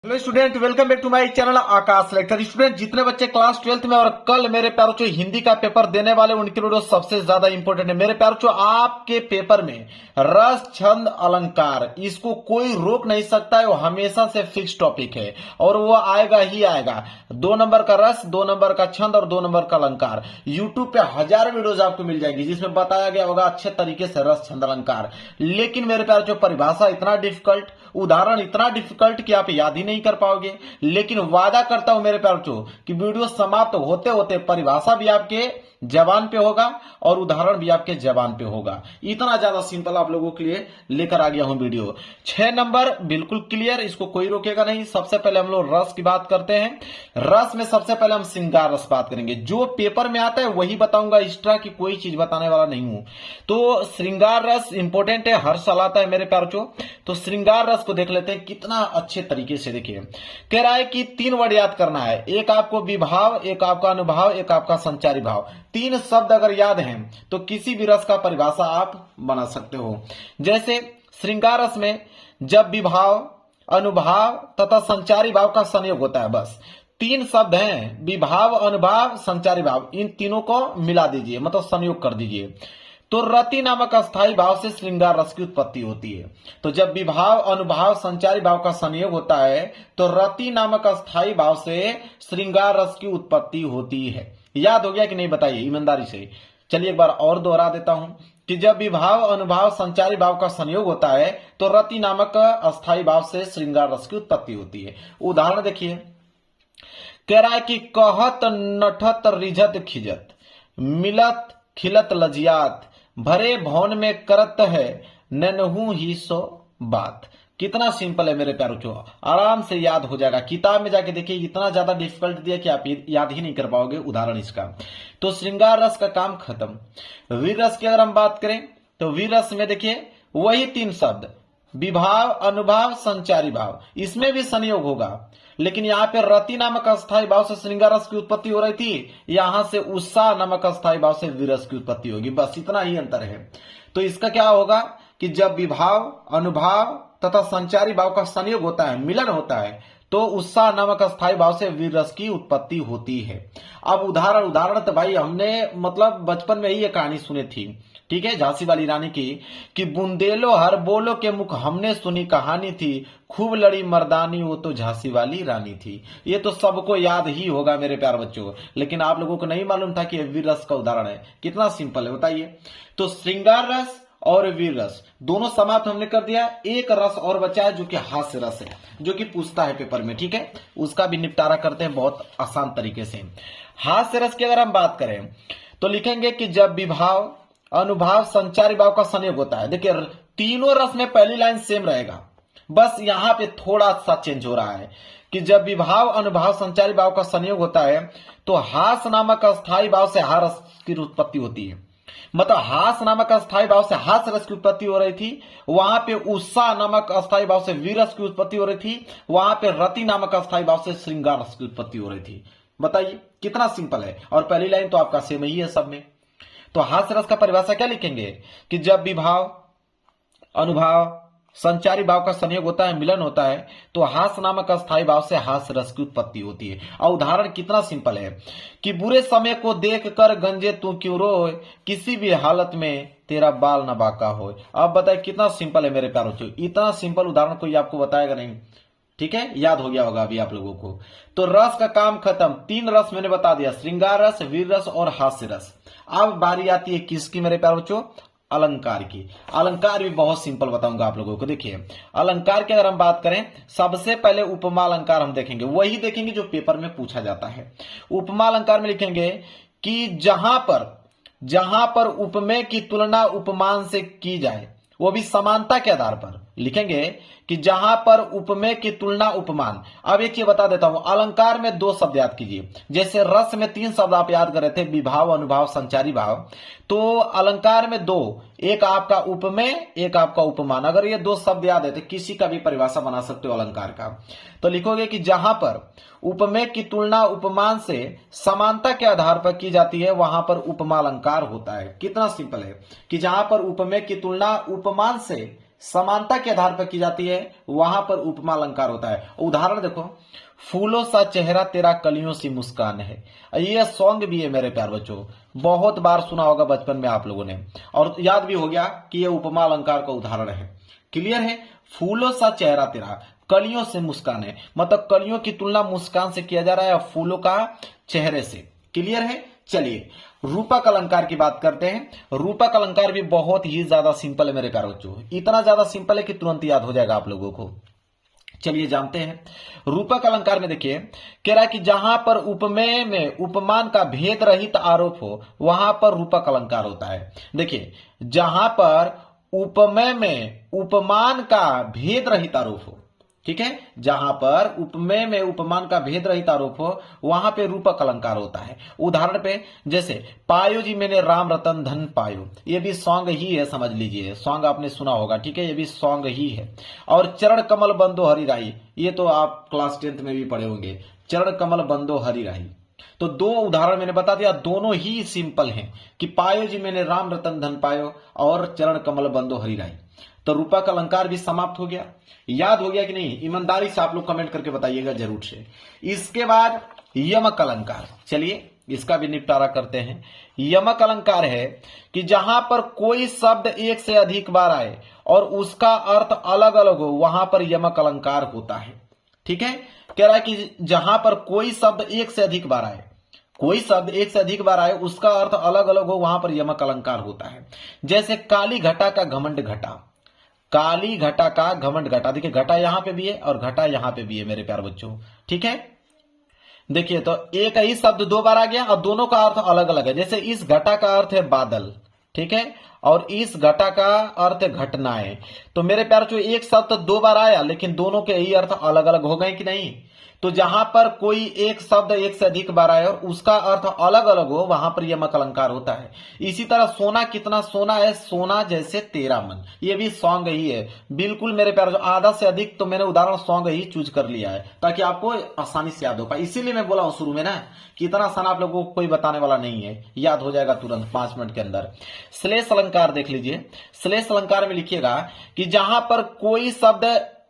Hello student, welcome back to my channel Aakash lecture. Student, जितने बच्चे class 12th में और कल मेरे प्यारों जो हिंदी का पेपर देने वाले उनके वीडियो सबसे ज्यादा इंपॉर्टेंट है। मेरे प्यारों जो आपके पेपर में रस छंद अलंकार, इसको कोई रोक नहीं सकता है। वो हमेशा से फिक्स टॉपिक है और वो आएगा ही आएगा। 2 नंबर का रस, 2 नंबर का छंद और 2 नंबर का अलंकार। यूट्यूब पे हजारों वीडियोज आपको मिल जाएगी जिसमें बताया गया होगा अच्छे तरीके से रस छंद अलंकार। लेकिन मेरे प्यारों जो परिभाषा इतना डिफिकल्ट, उदाहरण इतना डिफिकल्ट कि आप याद ही नहीं कर पाओगे। लेकिन वादा करता हूं मेरे प्यारों कि वीडियो समाप्त होते होते परिभाषा भी आपके जबान पे होगा और उदाहरण भी आपके जबान पे होगा। इतना ज्यादा सिंपल आप लोगों के लिए लेकर आ गया हूं वीडियो। 6 नंबर बिल्कुल क्लियर, इसको कोई रोकेगा नहीं। सबसे पहले हम लोग रस की बात करते हैं। रस में सबसे पहले हम श्रृंगार रस बात करेंगे। जो पेपर में आता है वही बताऊंगा, एक्स्ट्रा की कोई चीज बताने वाला नहीं हूं। तो श्रृंगार रस इंपॉर्टेंट है, हर साल आता है मेरे प्यारों। तो श्रृंगार रस को देख लेते हैं कितना अच्छे तरीके से। देखिए, कह रहा है कि 3 वर्ड याद करना है। एक आपको विभाव, एक आपका अनुभाव, एक आपका संचारी भाव। 3 शब्द अगर याद हैं तो किसी भी रस का परिभाषा आप बना सकते हो। जैसे श्रृंगार रस में जब विभाव, अनुभाव तथा संचारी भाव का संयोग होता है, बस 3 शब्द हैं, विभाव, अनुभाव, संचारी भाव। इन तीनों को मिला दीजिए, मतलब संयोग कर दीजिए, तो रति नामक अस्थायी भाव से श्रृंगार रस की उत्पत्ति होती है। तो जब विभाव, अनुभाव, संचारी भाव का संयोग होता है तो रति नामक अस्थायी भाव से श्रृंगार रस की उत्पत्ति होती है। याद हो गया कि नहीं, बताइए ईमानदारी से। चलिए एक बार और दोहरा देता हूं कि जब विभाव, अनुभाव, संचारी भाव का संयोग होता है तो रति नामक अस्थायी भाव से श्रृंगार रस की उत्पत्ति होती है। उदाहरण देखिए, कह रहा है कि कहत नठत रिझत खिजत, मिलत खिलत लजियात, भरे भवन में करत है ननहू ही सो बात। कितना सिंपल है मेरे प्यारों, आराम से याद हो जाएगा। किताब में जाके देखिए, इतना ज्यादा डिफिकल्ट दिया कि आप याद ही नहीं कर पाओगे उदाहरण इसका। तो श्रृंगार रस का काम खत्म। वीर रस की अगर हम बात करें तो वीर रस में देखिए वही 3 शब्द, विभाव, अनुभाव, संचारी भाव। इसमें भी संयोग होगा, लेकिन यहाँ पे रति नामक अस्थायी भाव से श्रृंगार रस की उत्पत्ति हो रही थी, यहां से उत्साह नामक अस्थायी भाव से वीर रस की उत्पत्ति होगी। बस इतना ही अंतर है। तो इसका क्या होगा कि जब विभाव, अनुभाव तथा संचारी भाव का संयोग होता है, मिलन होता है, तो उत्साह नामक अस्थायी भाव से वीर रस की उत्पत्ति होती है। अब उदाहरण तो भाई हमने मतलब बचपन में ही ये कहानी सुनी थी, ठीक है, झांसी वाली रानी की, कि बुंदेलो हर बोलो के मुख हमने सुनी कहानी थी, खूब लड़ी मर्दानी वो तो झांसी वाली रानी थी। ये तो सबको याद ही होगा मेरे प्यार बच्चों, लेकिन आप लोगों को नहीं मालूम था कि वीर रस का उदाहरण है। कितना सिंपल है बताइए। तो श्रृंगार रस और वीर रस दोनों समाप्त हमने कर दिया। एक रस और बचा है जो कि हास्य रस है, जो कि पूछता है पेपर में, ठीक है, उसका भी निपटारा करते हैं बहुत आसान तरीके से। हास्य रस की अगर हम बात करें तो लिखेंगे कि जब विभाव, अनुभाव, संचारी भाव का संयोग होता है। देखिए तीनों रस में पहली लाइन सेम रहेगा, बस यहां पे थोड़ा सा चेंज हो रहा है कि जब विभाव, अनुभाव, संचारी भाव का संयोग होता है तो हास नामक अस्थायी भाव से हास रस की उत्पत्ति होती है। मतलब हास नामक अस्थायी भाव से हास रस की उत्पत्ति हो रही थी, वहां पे उत्साह नामक अस्थायी भाव से वीर रस की उत्पत्ति हो रही थी, वहां पे रति नामक अस्थायी भाव से श्रृंगार रस की उत्पत्ति हो रही थी। बताइए कितना सिंपल है। और पहली लाइन तो आपका सेम ही है सब में। तो हास्य रस का परिभाषा क्या लिखेंगे कि जब विभाव, अनुभाव, संचारी भाव का संयोग होता है, मिलन होता है, तो हास नामक अस्थायी भाव से हास्य रस की उत्पत्ति होती है। और उदाहरण कितना सिंपल है कि बुरे समय को देख कर गंजे तू क्यों रोए, किसी भी हालत में तेरा बाल न बाका हो। अब बताए कितना सिंपल है मेरे प्यारों। इतना सिंपल उदाहरण कोई आपको बताएगा नहीं, ठीक है, याद हो गया होगा अभी आप लोगों को। तो रस का काम खत्म। 3 रस मैंने बता दिया, श्रृंगार रस, वीर रस और हास्य रस। अब बारी आती है किसकी मेरे प्यारे बच्चों, अलंकार की। अलंकार भी बहुत सिंपल बताऊंगा आप लोगों को। देखिए अलंकार की अगर हम बात करें, सबसे पहले उपमा अलंकार हम देखेंगे, वही देखेंगे जो पेपर में पूछा जाता है। उपमा अलंकार में लिखेंगे कि जहां पर उपमेय की तुलना उपमान से की जाए, वो भी समानता के आधार पर लिखेंगे कि जहां पर उपमेय की तुलना उपमान। अब एक चीज बता देता हूं, अलंकार में 2 शब्द याद कीजिए। जैसे रस में 3 शब्द आप याद कर रहे थे, विभाव, अनुभाव, संचारी भाव, तो अलंकार में 2, एक आपका उपमेय, एक आपका उपमान। अगर ये 2 शब्द याद है तो किसी का भी परिभाषा बना सकते हो अलंकार का। तो लिखोगे कि जहां पर उपमेय की तुलना उपमान से समानता के आधार पर की जाती है, वहां पर उपमा अलंकार होता है। कितना सिंपल है कि जहां पर उपमेय की तुलना उपमान से समानता के आधार पर की जाती है वहां पर उपमा अलंकार होता है। उदाहरण देखो, फूलों सा चेहरा तेरा कलियों सी मुस्कान है। ये सॉन्ग भी है मेरे प्यार बच्चों, बहुत बार सुना होगा बचपन में आप लोगों ने, और याद भी हो गया कि ये उपमा अलंकार का उदाहरण है। क्लियर है? फूलों सा चेहरा तेरा कलियों से मुस्कान है, मतलब कलियों की तुलना मुस्कान से किया जा रहा है और फूलों का चेहरे से। क्लियर है? चलिए रूपक अलंकार की बात करते हैं। रूपक अलंकार भी बहुत ही ज्यादा सिंपल है मेरे प्यारे बच्चों, इतना ज्यादा सिंपल है कि तुरंत याद हो जाएगा आप लोगों को। चलिए जानते हैं। रूपक अलंकार में देखिए कह रहा है कि जहां पर उपमेय में उपमान का भेद रहित आरोप हो वहां पर रूपक अलंकार होता है। देखिए जहां पर उपमेय में उपमान का भेद रहित आरोप हो, ठीक है, जहां पर उपमेय में उपमान का भेद रहित आरोप हो वहां पे रूपक अलंकार होता है। उदाहरण पे जैसे पायो जी मैंने राम रतन धन पायो, ये भी सॉन्ग ही है, समझ लीजिए सॉन्ग आपने सुना होगा, ठीक है, ये भी सॉन्ग ही है। और चरण कमल बंदो हरि राई, ये तो आप क्लास 10th में भी पढ़े होंगे, चरण कमल बंदो हरि राई। तो दो उदाहरण मैंने बता दिया, दोनों ही सिंपल हैं कि पायो जी मैंने राम रतन धन पायो और चरण कमल बंदो हरि राई। तो रूपक अलंकार भी समाप्त हो गया। याद हो गया कि नहीं? ईमानदारी से आप लोग कमेंट करके बताइएगा जरूर से। इसके बाद यमक अलंकार, चलिए इसका भी निपटारा करते हैं। यमक अलंकार है कि जहां पर कोई शब्द एक से अधिक बार आए और उसका अर्थ अलग अलग हो वहां पर यमक अलंकार होता है। ठीक है, कह रहा है कि जहां पर कोई शब्द एक से अधिक बार आए, कोई शब्द एक से अधिक बार आए उसका अर्थ अलग अलग हो वहां पर यमक अलंकार होता है। जैसे काली घटा का घमंड घटा, काली घटा का घमंड घटा, देखिए घटा यहां पे भी है और घटा यहां पे भी है मेरे प्यार बच्चों, ठीक है। देखिए तो एक ही शब्द दो बार आ गया और दोनों का अर्थ अलग अलग है। जैसे इस घटा का अर्थ है बादल, ठीक है, और इस घटा का अर्थ है घटनाएं। तो मेरे प्यार बच्चों एक शब्द दो बार आया लेकिन दोनों के ही अर्थ अलग अलग हो गए कि नहीं? तो जहां पर कोई एक शब्द एक से अधिक बार आए और उसका अर्थ अलग अलग हो वहां पर यमक अलंकार होता है। इसी तरह सोना कितना सोना है, सोना जैसे तेरा मन, ये भी सॉन्ग ही है। बिल्कुल मेरे प्यारे, आधा से अधिक तो मैंने उदाहरण सॉन्ग ही चूज कर लिया है ताकि आपको आसानी से याद हो पाए। इसीलिए मैं बोला हूं शुरू में ना कि इतना आसान आप लोगों को कोई बताने वाला नहीं है, याद हो जाएगा तुरंत 5 मिनट के अंदर। श्लेष अलंकार देख लीजिए। श्लेष अलंकार में लिखिएगा कि जहां पर कोई शब्द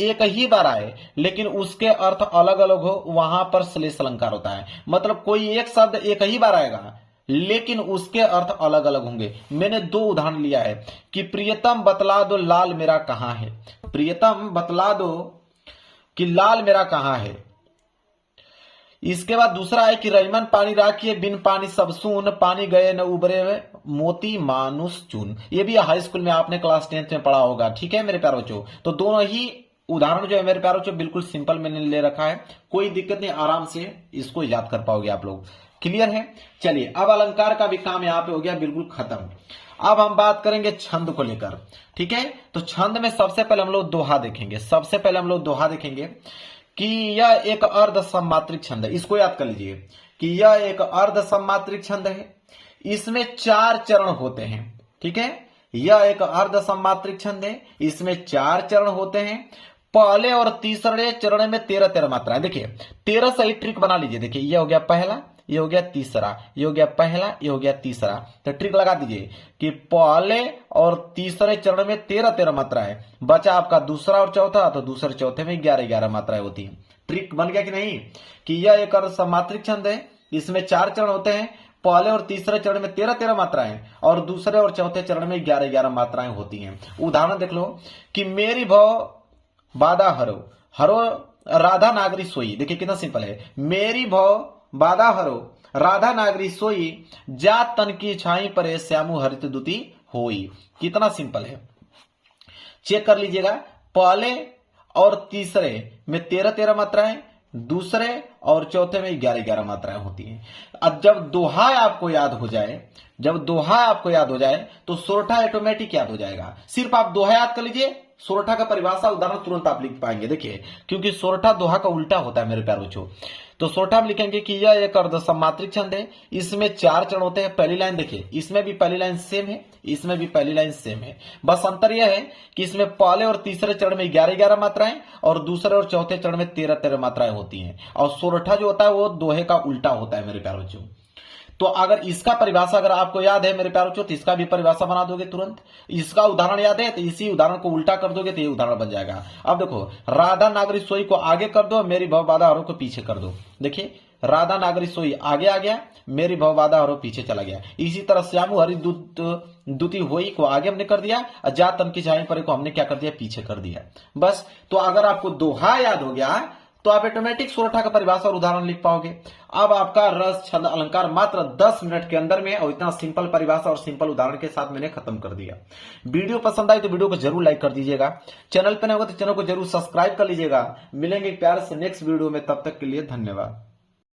एक ही बार आए लेकिन उसके अर्थ अलग अलग हो वहां पर श्लेष अलंकार होता है। मतलब कोई एक शब्द एक ही बार आएगा लेकिन उसके अर्थ अलग अलग होंगे। मैंने दो उदाहरण लिया है कि प्रियतम बतला दो लाल मेरा कहां है, प्रियतम बतला दो कि लाल मेरा कहां है। इसके बाद दूसरा है कि रईमन पानी राखिए बिन पानी सब सून, पानी गए न उबरे मोती मानुष चून। ये भी हाई स्कूल में आपने क्लास 10th में पढ़ा होगा, ठीक है मेरे प्यारे बच्चों। तो दोनों ही उदाहरण जो है मेरे प्यारे बच्चों बिल्कुल सिंपल मैंने ले रखा है, कोई दिक्कत नहीं, आराम से इसको याद कर पाओगे आप लोग। क्लियर है? चलिए अब अलंकार का भी काम यहाँ पे हो गया बिल्कुल खत्म। अब हम बात करेंगे छंद को लेकर, ठीक है। तो छंद में सबसे पहले हम लोग दोहा देखेंगे। सबसे पहले हम लोग दोहा देखेंगे कि यह एक अर्ध सम्मात्रिक छंद है। इसको याद कर लीजिए कि यह एक अर्ध सम्मात्रिक छंद है, इसमें 4 चरण होते हैं, ठीक है। यह एक अर्ध सम्मात्रिक छंद है, इसमें 4 चरण होते हैं। पहले और तीसरे चरण में 13-13 मात्राएं। देखिए 13 सही ट्रिक बना लीजिए। देखिए यह हो गया पहला, ये हो गया तीसरा, ये हो गया पहला, ये हो गया तीसरा। तो ट्रिक लगा दीजिए कि पहले और तीसरे चरण में 13-13 मात्राएं, बचा आपका दूसरा और चौथा, तो दूसरे चौथे में 11-11 मात्राएं होती हैं। ट्रिक बन गया कि नहीं? कि यह एक अर्ध सम्मात्रिक छंद है, इसमें 4 चरण होते हैं, पहले और तीसरे चरण में 13-13 मात्राएं और दूसरे और चौथे चरण में 11-11 मात्राएं होती हैं। उदाहरण देख लो कि मेरी भव बाधा हरो, हरो राधा नागरी सोई। देखिए कितना सिंपल है, मेरी भव बाधा हरो राधा नागरी सोई, जात तन की छाई परे श्यामु हरित दुती होई। कितना सिंपल है, चेक कर लीजिएगा। पहले और तीसरे में 13-13 मात्राएं, दूसरे और चौथे में 11-11 मात्राएं होती हैं। अब जब दोहा आपको याद हो जाए, जब दोहा आपको याद हो जाए तो सोरठा ऑटोमेटिक याद हो जाएगा। सिर्फ आप दोहा याद कर लीजिए, सोरठा का परिभाषा उदाहरण तुरंत आप लिख पाएंगे। देखिए क्योंकि सोरठा दोहा का उल्टा होता है मेरे प्यारे बच्चों। तो सोरठा में लिखेंगे कि यह एक अर्ध सम्मात्रिक छंद है, इसमें 4 चरण होते हैं। पहली लाइन देखिए, इसमें भी पहली लाइन सेम है, इसमें भी पहली लाइन सेम है, बस अंतर यह है कि इसमें पहले और तीसरे चरण में 11-11 मात्राएं और दूसरे और चौथे चरण में 13-13 मात्राएं होती हैं। और सोरठा जो होता है वो दोहे का उल्टा होता है मेरे प्यारे बच्चों। तो अगर इसका परिभाषा अगर आपको याद है मेरे प्यारों तो इसका भी परिभाषा बना दोगे तुरंत। इसका उदाहरण याद है तो इसी उदाहरण को उल्टा कर दोगे तो ये उदाहरण बन जाएगा। अब देखो, राधा नागरी सोई को आगे कर दो, मेरी भव बाधा हरों को पीछे कर दो। देखिए, राधा नागरी सोई आगे आ गया, मेरी भव बाधा हरों पीछे चला गया। इसी तरह श्यामु हरि दुती होई को आगे हमने कर दिया, जा तन की छाई परे को हमने क्या कर दिया, पीछे कर दिया। बस, तो अगर आपको दोहा याद हो गया तो आप ऑटोमेटिक सोरठा का परिभाषा और उदाहरण लिख पाओगे। अब आपका रस छंद अलंकार मात्र 10 मिनट के अंदर में, और इतना सिंपल परिभाषा और सिंपल उदाहरण के साथ मैंने खत्म कर दिया। वीडियो पसंद आई तो वीडियो को जरूर लाइक कर दीजिएगा। चैनल पर नहीं होगा तो चैनल को जरूर सब्सक्राइब कर लीजिएगा। मिलेंगे प्यार से नेक्स्ट वीडियो में, तब तक के लिए धन्यवाद।